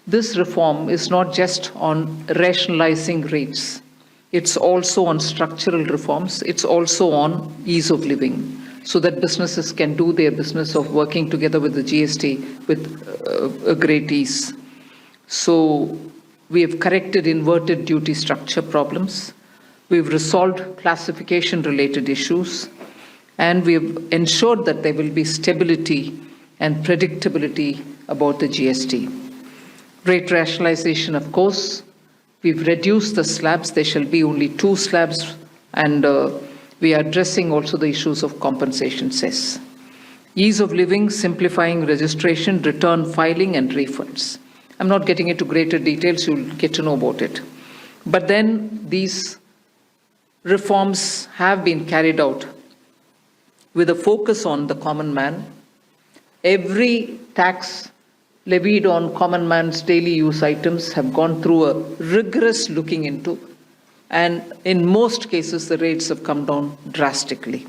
this reform is not just on rationalizing rates. It's also on structural reforms. It's also on ease of living, so that businesses can do their business of working together with the GST with a great ease. So we have corrected inverted duty structure problems. We've resolved classification-related issues, and we've ensured that there will be stability and predictability about the GST. Rate rationalization, of course. We've reduced the slabs. There shall be only 2 slabs, and we are addressing also the issues of compensation cess. Ease of living, simplifying registration, return filing, and refunds. I'm not getting into greater details. You'll get to know about it. But then these reforms have been carried out with a focus on the common man. Every tax levied on common man's daily use items have gone through a rigorous looking into, and in most cases the rates have come down drastically.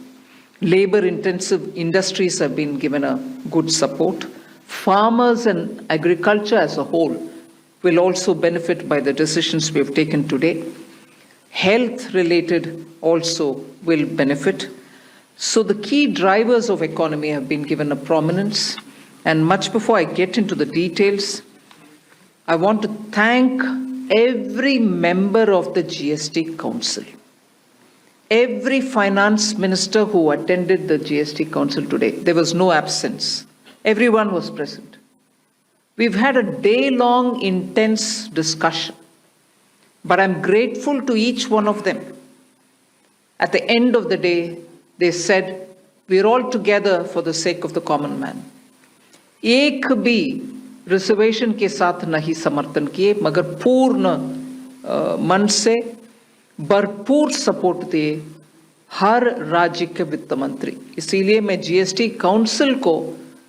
Labor-intensive industries have been given a good support. Farmers and agriculture as a whole will also benefit by the decisions we have taken today. Health-related also will benefit. So the key drivers of economy have been given a prominence. And much before I get into the details, I want to thank every member of the GST Council, every finance minister who attended the GST Council today. There was no absence. Everyone was present. We've had a day-long intense discussion, but I'm grateful to each one of them. At the end of the day, they said, we're all together for the sake of the common man. एक भी reservation के साथ नहीं समर्थन किए, मगर पूर्ण मन से भरपूर सपोर्ट दिए हर राज्य के वित्त मंत्री. इसीलिए मैं जीएसटी काउंसिल को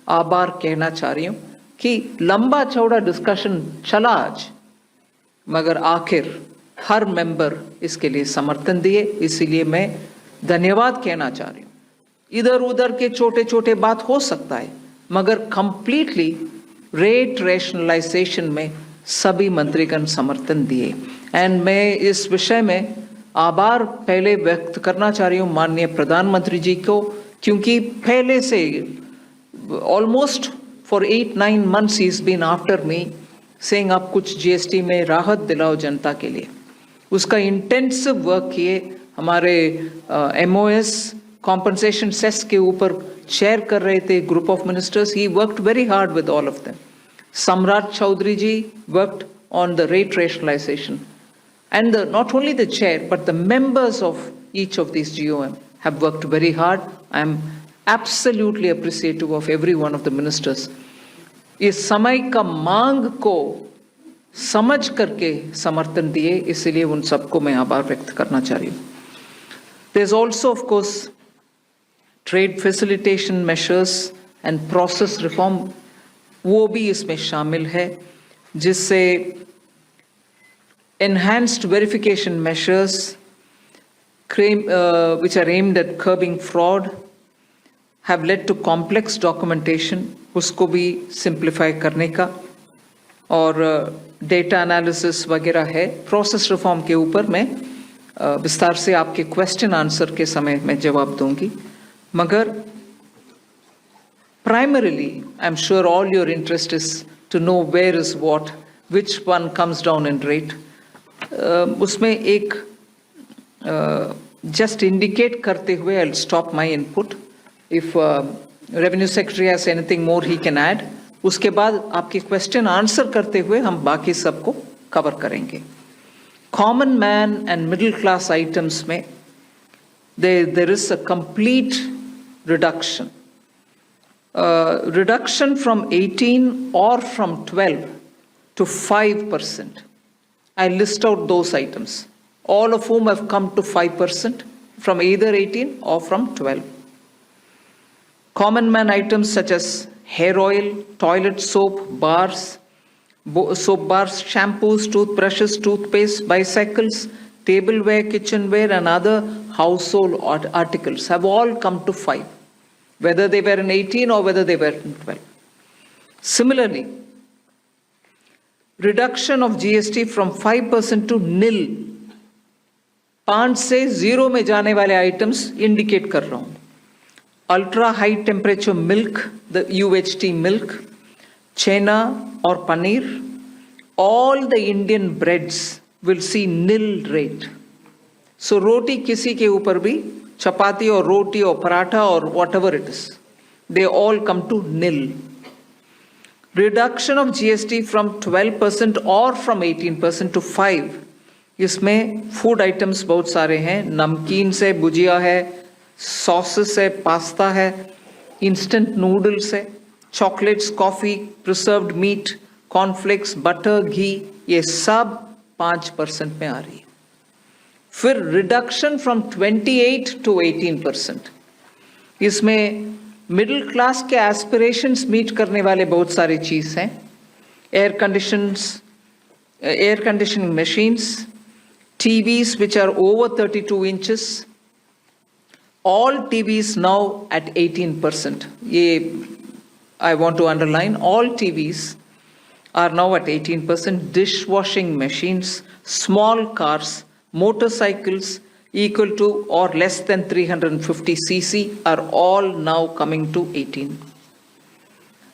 आभार कहना चाह रही हूं कि लंबा चौड़ा डिस्कशन चला आज, मगर आखिर हर मेंबर इसके लिए समर्थन दिए. इसीलिए मैं धन्यवाद कहना चाह रही हूं. इधर उधर के छोटे छोटे बात हो सकता है, मगर कंप्लीटली रेट रैशनलाइजेशन में सभी मंत्रीगण समर्थन दिए. एंड मैं इस विषय में आभार पहले व्यक्त करना चाह रही हूँ माननीय प्रधानमंत्री जी को, क्योंकि पहले से almost for 8-9 months he is been after me saying आप कुछ जीएसटी में राहत दिलाओ जनता के लिए. उसका इंटेंसिव वर्क किए. हमारे एमओएस कॉम्पनसेशन सेस के ऊपर चेयर कर रहे थे group of ministers. He worked very hard with all of them. Samrat Choudhary ji worked on the rate rationalisation, and not only the chair but the members of each of these GOM have worked very hard. I am absolutely appreciative of every one of the ministers. इस समय का मांग को समझ करके समर्थन दिए, इसलिए उन सबको मैं आभार व्यक्त करना चाह रही हूँ. There's also of course trade facilitation measures and process reform, वो भी इसमें शामिल है, जिससे enhanced verification measures which are aimed at curbing fraud have led to complex documentation, उसको भी simplify करने का, और data analysis वगैरह है. प्रोसेस रिफॉर्म के ऊपर मैं विस्तार से आपके क्वेश्चन आंसर के समय में जवाब दूंगी. मगर primarily I'm sure all your interest is to know where is what, which one comes down in rate. उसमें एक just indicate करते हुए I'll stop my input. If Revenue Secretary has anything more he can add. उसके बाद आपके question answer करते हुए हम बाकी सबको कवर करेंगे. Common man and middle class items में there is a complete reduction. Reduction from 18 or from 12 to 5%. I list out those items, all of whom have come to 5% from either 18 or from 12. Common man items such as hair oil, toilet soap, bars, shampoos, toothbrushes, toothpaste, bicycles, tableware, kitchenware, and other household articles have all come to 5, whether they were in 18 or whether they were in 12. Similarly, Reduction of GST from 5% to nil. 5 से 0 में जाने वाले items indicate कर रहा हूं. Ultra high temperature milk, the UHT milk, chhena और paneer, all the Indian breads will see nil rate. So रोटी किसी के ऊपर भी, चपाती और रोटी और पराठा और whatever it is, they all come to nil. Reduction of GST from 12% or from 18% to 5%. इसमें food items बहुत सारे हैं. नमकीन से भुजिया है, सॉसेस है, पास्ता है, इंस्टेंट नूडल्स है, chocolates, coffee, preserved meat, cornflakes, butter, ghee, ये सब 5% में आ रही है. फिर रिडक्शन फ्रॉम 28 to 18%. इसमें मिडिल क्लास के एस्पिरेशंस मीट करने वाले बहुत सारी चीज हैं. Air conditioning machines, TVs which are over 32 inches, all TVs now at 18%. I want to underline, all TVs are now at 18%. Dishwashing machines, small cars, motorcycles equal to or less than 350 cc are all now coming to 18.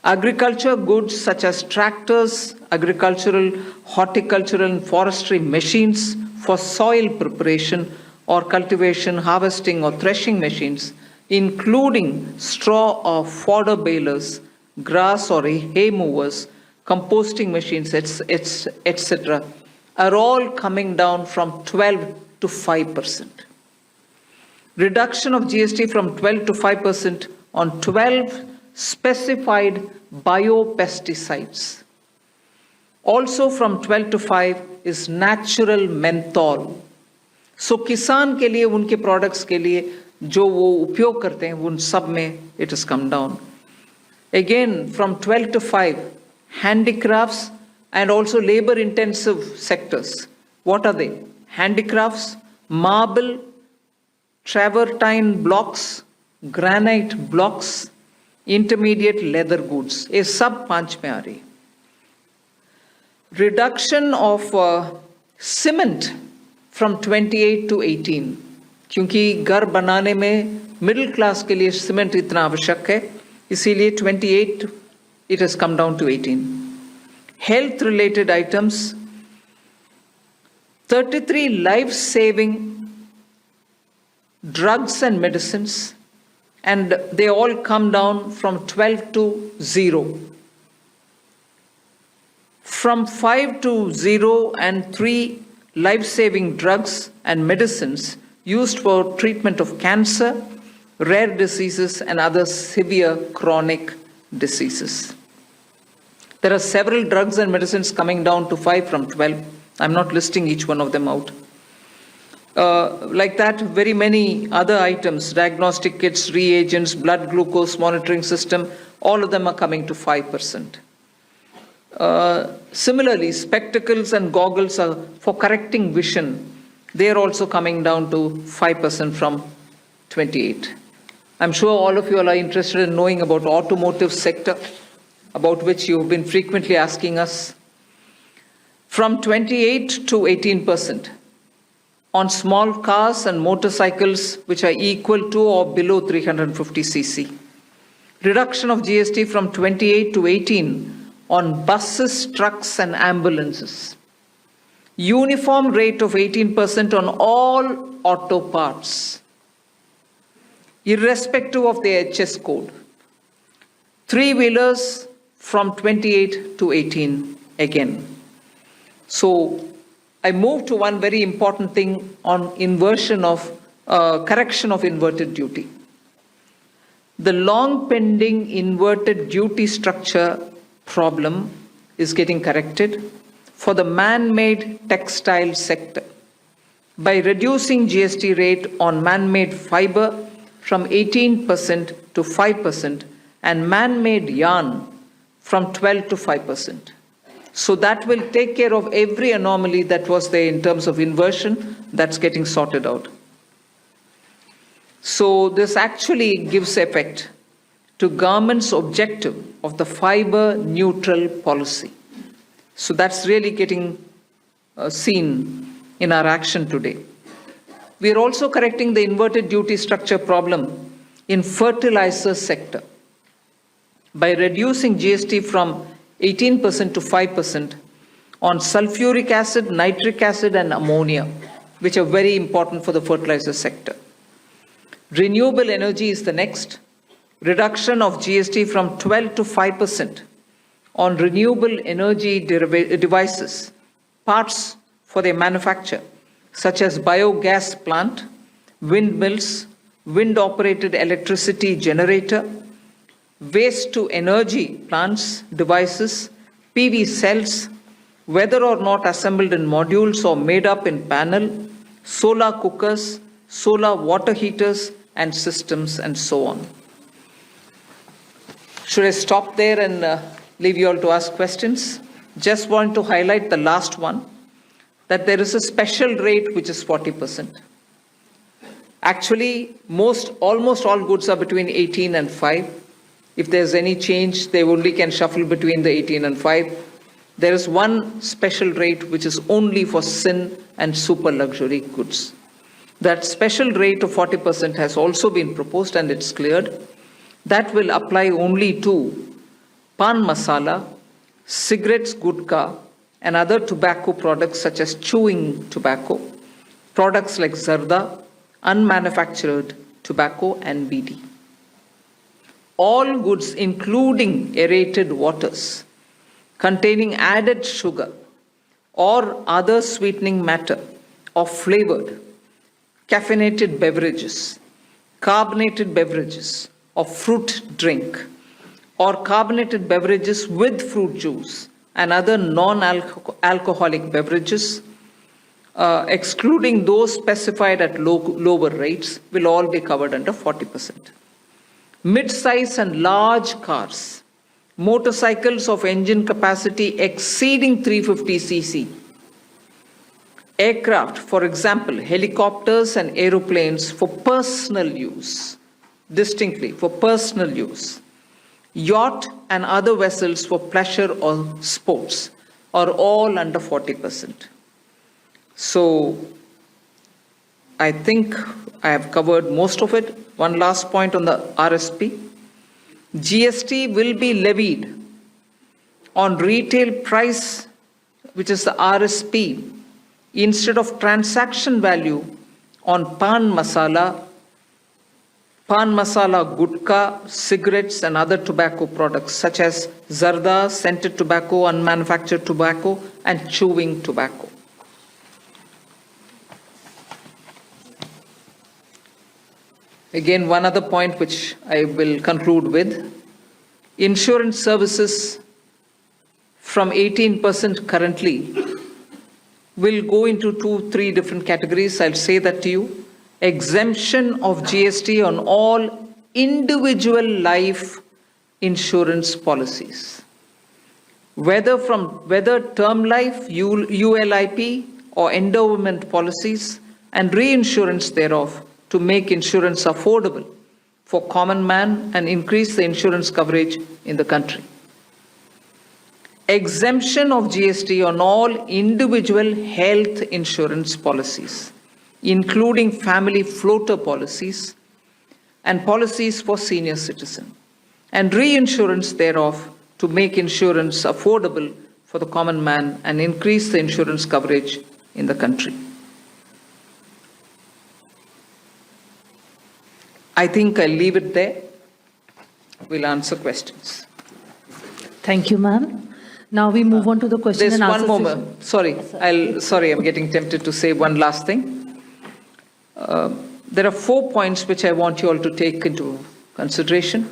Agriculture goods such as tractors, agricultural, horticultural and forestry machines for soil preparation or cultivation, harvesting or threshing machines, including straw or fodder balers, grass or hay movers, composting machines, etc., are all coming down from 12 to 5%. Reduction of GST from 12 to 5% on 12 specified biopesticides. Also from 12 to 5 is natural menthol. So किसान के लिए, उनके products के लिए जो वो उपयोग करते हैं, उन सब में it has come down. Again from 12 to 5, handicrafts and also labor intensive sectors. What are they? Handicrafts, marble, travertine blocks, granite blocks, intermediate leather goods. ये सब 5 में आ रही. Reduction of cement from 28 to 18. क्योंकि घर बनाने में मिडिल क्लास के लिए सीमेंट इतना आवश्यक है, इसीलिए 28 it has come down to 18. Health related items, 33 life-saving drugs and medicines, and they all come down from 12 to 0. From 5 to 0 and 3 life-saving drugs and medicines used for treatment of cancer, rare diseases, and other severe chronic diseases. There are several drugs and medicines coming down to 5 from 12. I'm not listing each one of them out. Like that, very many other items, diagnostic kits, reagents, blood glucose monitoring system, all of them are coming to 5%. Similarly, spectacles and goggles are for correcting vision. They are also coming down to 5% from 28. I'm sure all of you are interested in knowing about automotive sector, about which you have been frequently asking us. From 28 to 18% on small cars and motorcycles which are equal to or below 350 cc. Reduction of GST from 28 to 18 on buses, trucks and ambulances. Uniform rate of 18% on all auto parts, irrespective of the HS code. Three-wheelers from 28 to 18 again. So I move to one very important thing on inversion of correction of inverted duty. The long pending inverted duty structure problem is getting corrected for the man-made textile sector by reducing GST rate on man-made fiber from 18% to 5% and man-made yarn from 12 to 5%. So that will take care of every anomaly that was there in terms of inversion. That's getting sorted out. So this actually gives effect to government's objective of the fiber neutral policy. So that's really getting seen in our action today. We are also correcting the inverted duty structure problem in fertilizer sector by reducing GST from 18% to 5% on sulfuric acid, nitric acid, and ammonia, which are very important for the fertilizer sector. Renewable energy is the next. Reduction of GST from 12 to 5% on renewable energy devices, parts for their manufacture, such as biogas plant, windmills, wind-operated electricity generator, waste-to-energy plants, devices, PV cells, whether or not assembled in modules or made up in panel, solar cookers, solar water heaters, and systems, and so on. Should I stop there and leave you all to ask questions? Just want to highlight the last one, that there is a special rate which is 40%. Actually, almost all goods are between 18 and 5. If there's any change, they only can shuffle between the 18 and 5. There is one special rate which is only for sin and super luxury goods. That special rate of 40% has also been proposed and it's cleared. That will apply only to pan masala, cigarettes, gutka, and other tobacco products such as chewing tobacco, products like zarda, unmanufactured tobacco, and BD. All goods, including aerated waters, containing added sugar or other sweetening matter or flavored, caffeinated beverages, carbonated beverages or fruit drink, or carbonated beverages with fruit juice and other non-alcoholic beverages, excluding those specified at lower rates, will all be covered under 40%. Mid-size and large cars, motorcycles of engine capacity exceeding 350 cc, aircraft, for example, helicopters and aeroplanes for personal use, distinctly for personal use, yacht and other vessels for pleasure or sports are all under 40%. So I think I have covered most of it. One last point on the RSP. GST will be levied on retail price, which is the RSP, instead of transaction value on pan masala, gutka, cigarettes, and other tobacco products such as zarda, scented tobacco, unmanufactured tobacco, and chewing tobacco. Again, one other point which I will conclude with. Insurance services from 18% currently will go into 2-3 different categories. I'll say that to you. Exemption of GST on all individual life insurance policies, whether term life, ULIP, or endowment policies, and reinsurance thereof, to make insurance affordable for common man and increase the insurance coverage in the country. Exemption of GST on all individual health insurance policies, including family floater policies and policies for senior citizens, and reinsurance thereof to make insurance affordable for the common man and increase the insurance coverage in the country. I think I'll leave it there. We'll answer questions. Thank you, ma'am. Now we move on to the question There's and answer one more. session. Sorry, I'm getting tempted to say one last thing. There are 4 points which I want you all to take into consideration.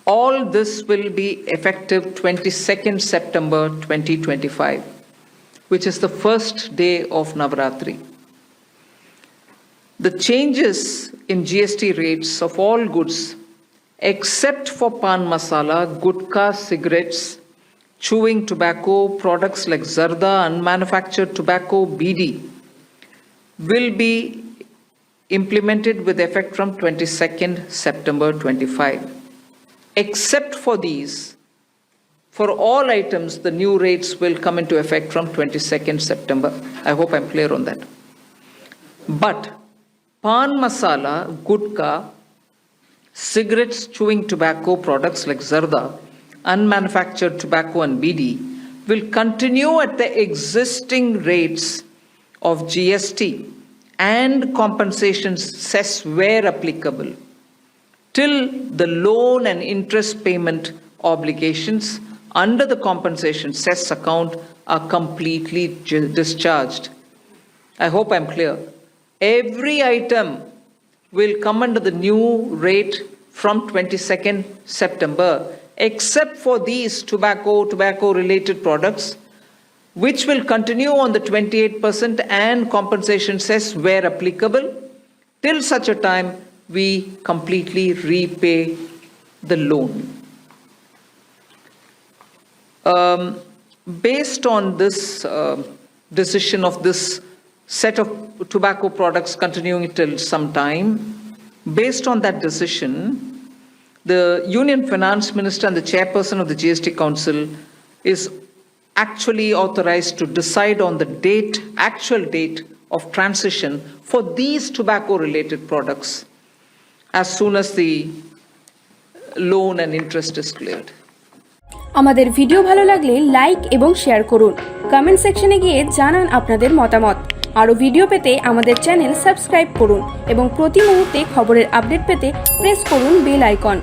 All this will be effective 22nd September 2025, which is the first day of Navratri. The changes in GST rates of all goods, except for pan masala, gutka, cigarettes, chewing tobacco, products like zarda, unmanufactured tobacco, BD, will be implemented with effect from 22nd September 25. Except for these, For all items, the new rates will come into effect from 22nd September. I hope I'm clear on that. But pan masala, gutka, cigarettes, chewing tobacco products like zarda, unmanufactured tobacco and BD will continue at the existing rates of GST and compensation cess where applicable till the loan and interest payment obligations under the compensation cess account are completely discharged. I hope I'm clear. Every item will come under the new rate from 22nd September, except for these tobacco-related products, which will continue on the 28% and compensation cess where applicable, till such a time we completely repay the loan. Based on this decision of this set of tobacco products continuing till some time, based on that decision, the Union Finance Minister and the Chairperson of the GST Council is actually authorized to decide on the actual date of transition for these tobacco-related products as soon as the loan and interest is cleared. আমাদের video ভালো লাগলে like এবং share করুন, comment সেকশনে গিয়ে জানান আপনাদের মতামত। আরও ভিডিও পেতে আমাদের চ্যানেল সাবস্ক্রাইব করুন এবং প্রতি মুহূর্তে খবরের আপডেট পেতে প্রেস করুন বেল আইকন।